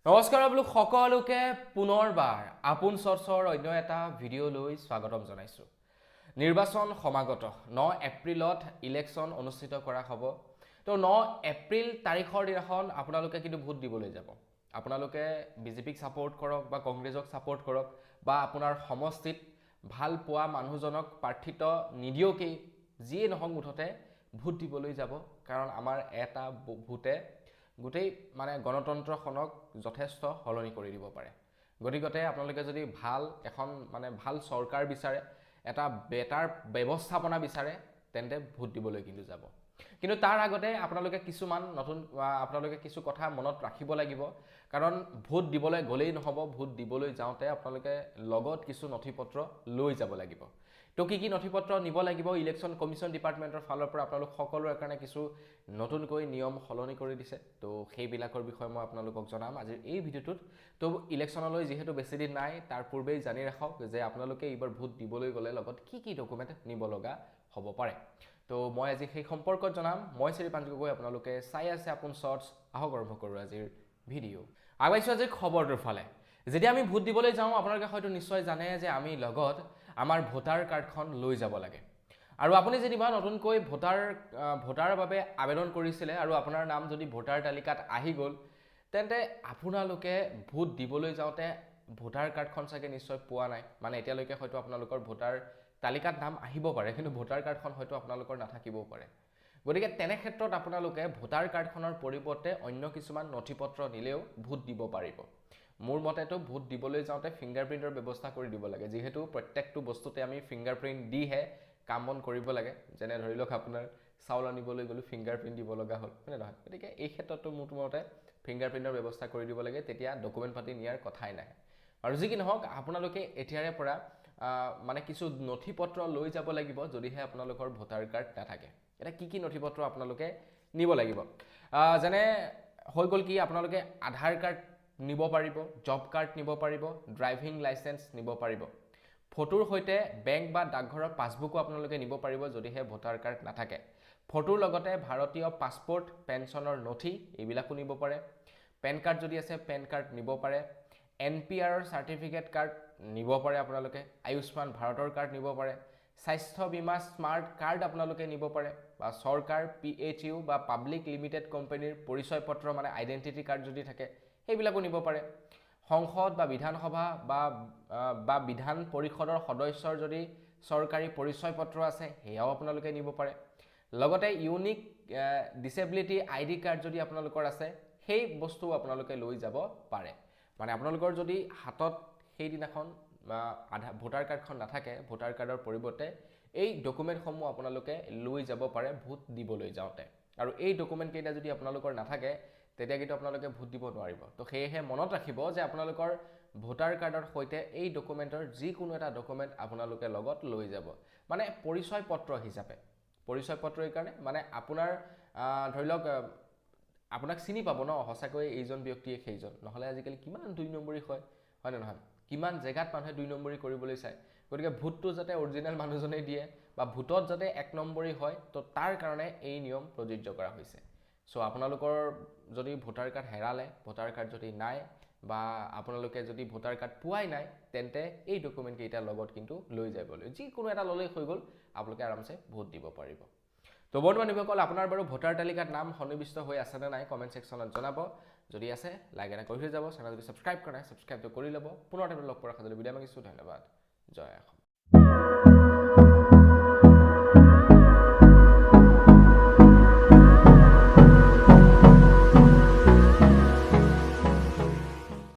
নমস্কাৰ আপোনালোক সকলোকে পুনৰবাৰ আপোন চৰ্চৰ অন্য এটা ভিডিঅ'লৈ স্বাগতম জনাইছোঁ। নিৰ্বাচন সমাগত 9 এপ্ৰিলত ইলেকশ্যন অনুষ্ঠিত কৰা হ'ব। তো 9 এপ্ৰিল তাৰিখৰ দিনাখন আপোনালোকে কিন্তু ভোট দিবলৈ যাব। আপোনালোকে বিজেপিক ছাপোৰ্ট কৰক বা কংগ্ৰেছক ছাপোৰ্ট কৰক বা আপোনাৰ সমষ্টিত ভাল পোৱা মানুহজনক প্ৰাৰ্থিত্ব নিদিয়কেই যিয়ে নহওক মুঠতে ভোট দিবলৈ যাব। কাৰণ আমাৰ এটা ভোটে গোটেই মানে গণতন্ত্ৰখনক যথেষ্ট সলনি কৰি দিব পাৰে। গতিকে আপোনালোকে যদি ভাল এখন ভাল চৰকাৰ বিচাৰে, এটা বেটাৰ ব্যৱস্থাপনা বিচাৰে, তেন্তে ভোট দিবলৈ কিন্তু যাব। কিন্তু তাৰ আগতে আপোনালোকে কিছুমান আপোনালোকে কিছু কথা মনত ৰাখিব লাগিব। কাৰণ ভোট দিবলৈ গ'লেই নহ'ব, ভোট দিবলৈ যাওঁতে আপোনালোকে লগত কিছু নথিপত্ৰ লৈ যাব লাগিব। তো কি নথিপত্ৰ নিব লাগিব, ইলেকশ্যন কমিশ্যন ডিপাৰ্টমেণ্টৰ ফালৰ পৰা আপোনালোক সকলোৰে কাৰণে কিছু নতুনকৈ নিয়ম সলনি কৰি দিছে। তো সেইবিলাকৰ বিষয়ে মই আপোনালোকক জনাম আজিৰ এই ভিডিঅ'টোত। তো ইলেকশ্যনলৈ যিহেতু বেছি দিন নাই, তাৰ পূৰ্বেই জানি ৰাখক যে আপোনালোকে এইবাৰ ভোট দিবলৈ গ'লে লগত কি ডকুমেণ্ট নিব লগা হ'ব পাৰে। তো মই আজি সেই সম্পৰ্কত জনাম। মই শ্ৰীপাঞ্জ গগৈ, আপোনালোকে চাই আছে আপোন শ্বৰ্টছ। আহক আৰম্ভ কৰোঁ আজিৰ ভিডিঅ'। আগাইছোঁ আজিৰ খবৰটোৰ ফালে। যেতিয়া আমি ভোট দিবলৈ যাওঁ, আপোনালোকে হয়তো নিশ্চয় জানে যে আমি লগত আমাৰ ভোটাৰ কাৰ্ডখন লৈ যাব লাগে। আৰু আপুনি যেনিবা নতুনকৈ ভোটাৰ বাবে আবেদন কৰিছিলে আৰু আপোনাৰ নাম যদি ভোটাৰ তালিকাত আহি গ'ল, তেন্তে আপোনালোকে ভোট দিবলৈ যাওঁতে ভোটাৰ কাৰ্ডখন চাগে নিশ্চয় পোৱা নাই। মানে এতিয়ালৈকে হয়তো আপোনালোকৰ ভোটাৰ তালিকাত নাম আহিব পাৰে, কিন্তু ভোটাৰ কাৰ্ডখন হয়তো আপোনালোকৰ নাথাকিবও পাৰে। গতিকে তেনে ক্ষেত্ৰত আপোনালোকে ভোটাৰ কাৰ্ডখনৰ পৰিৱৰ্তে অন্য কিছুমান নথিপত্ৰ নিলেও ভোট দিব পাৰিব। মোৰ মতেতো ভোট দিবলৈ যাওঁতে ফিংগাৰপ্ৰিণ্টৰ ব্যৱস্থা কৰি দিব লাগে, যিহেতু প্ৰত্যেকটো বস্তুতে আমি ফিংগাৰপ্ৰিণ্ট দিহে কাম বন কৰিব লাগে। যেনে ধৰি লওক আপোনাৰ চাউল আনিবলৈ গ'লো, ফিংগাৰপ্ৰিণ্ট দিব লগা হ'ল, হয়নে নহয়? গতিকে এই ক্ষেত্ৰতো মোৰ মতে ফিংগাৰপ্ৰিণ্টৰ ব্যৱস্থা কৰি দিব লাগে, তেতিয়া ডকুমেণ্ট পাতি নিয়াৰ কথাই নাহে। আৰু যি কি নহওক, আপোনালোকে এতিয়াৰে পৰা কিছু নথিপত্ৰ লৈ যাব লাগিব যদিহে আপোনালোকৰ ভোটাৰ কাৰ্ড নাথাকে। এতিয়া কি নথিপত্ৰ আপোনালোকে নিব লাগিব, যেনে হৈ গ'ল কি, আপোনালোকে আধাৰ কাৰ্ড নিব পাৰিব, জব কাৰ্ড নিব পাৰিব, ড্ৰাইভিং লাইচেন্স নিব পাৰিব। ফটোৰ সৈতে বেংক বা ডাকঘৰৰ পাছবুকো আপোনালোকে নিব পাৰিব যদিহে ভোটাৰ কাৰ্ড নাথাকে। ফটোৰ লগতে ভাৰতীয় পাছপোৰ্ট, পেঞ্চনৰ নথি এইবিলাকো নিব পাৰে। পেন কাৰ্ড যদি আছে, পেন কাৰ্ড নিব পাৰে। NPR চাৰ্টিফিকেট কাৰ্ড নিব পাৰে আপোনালোকে। আয়ুষ্মান ভাৰতৰ কাৰ্ড নিব পাৰে। স্বাস্থ্য বীমা স্মাৰ্ট কাৰ্ড আপোনালোকে নিব পাৰে। বা চৰকাৰ PHU বা পাব্লিক লিমিটেড কোম্পানীৰ পৰিচয় পত্ৰ আইডেণ্টিটি কাৰ্ড যদি থাকে, সেইবিলাকো নিব পাৰে। সংসদ বা বিধানসভা বা বিধান পৰিষদৰ সদস্যৰ যদি চৰকাৰী পৰিচয় পত্ৰ আছে, সেয়াও আপোনালোকে নিব পাৰে। লগতে ইউনিক ডিছেবিলিটি ID কাৰ্ড যদি আপোনালোকৰ আছে, সেই বস্তুও আপোনালোকে লৈ যাব পাৰে। আপোনালোকৰ যদি হাতত সেইদিনাখন ভোটাৰ কাৰ্ডখন নাথাকে, ভোটাৰ কাৰ্ডৰ পৰিৱৰ্তে এই ডকুমেণ্টসমূহ আপোনালোকে লৈ যাব পাৰে ভোট দিবলৈ যাওঁতে। আৰু এই ডকুমেণ্টকেইটা যদি আপোনালোকৰ নাথাকে, তেতিয়া কিন্তু আপোনালোকে ভোট দিব নোৱাৰিব। তো সেয়েহে মনত ৰাখিব যে আপোনালোকৰ ভোটাৰ কাৰ্ডৰ সৈতে এই ডকুমেণ্টৰ যিকোনো এটা ডকুমেণ্ট আপোনালোকে লগত লৈ যাব। পৰিচয় পত্ৰ হিচাপে। পৰিচয় পত্ৰৰ কাৰণে আপোনাৰ ধৰি লওক আপোনাক চিনি পাব ন, সঁচাকৈ এইজন ব্যক্তিয়ে সেইজন। নহ'লে আজিকালি কিমান 2 নম্বৰী হয়নে নহয়? কিমান জেগাত মানুহে 2 নম্বৰী কৰিবলৈ চায়। গতিকে ভোটটো যাতে অৰিজিনেল মানুহজনেই দিয়ে বা ভোটত যাতে 1 নম্বৰী হয়, তো তাৰ কাৰণে এই নিয়ম প্ৰযোজ্য কৰা হৈছে। চ' আপোনালোকৰ যদি ভোটাৰ কাৰ্ড হেৰালে, ভোটাৰ কাৰ্ড যদি নাই, বা আপোনালোকে যদি ভোটাৰ কাৰ্ড পোৱাই নাই, তেন্তে এই ডকুমেণ্টকেইটাৰ লগত কিন্তু লৈ যাবলৈ, যিকোনো এটা ল'লেই হৈ গ'ল, আপোনালোকে আৰামছে ভোট দিব পাৰিব। তো বন্ধুসকল, আপোনাৰ বাৰু ভোটাৰ তালিকাত নাম সন্নিৱিষ্ট হৈ আছেনে নাই কমেণ্ট ছেকশ্যনত জনাব। যদি আছে, লাইক এটা কৰি থৈ যাব। চেনেল যদি ছাবস্ক্ৰাইব কৰা নাই, ছাবস্ক্ৰাইবটো কৰি ল'ব। পুনৰ লগ পোৱাৰ আশা যদি বিদায় মাগিছোঁ। ধন্যবাদ। জয় অসম।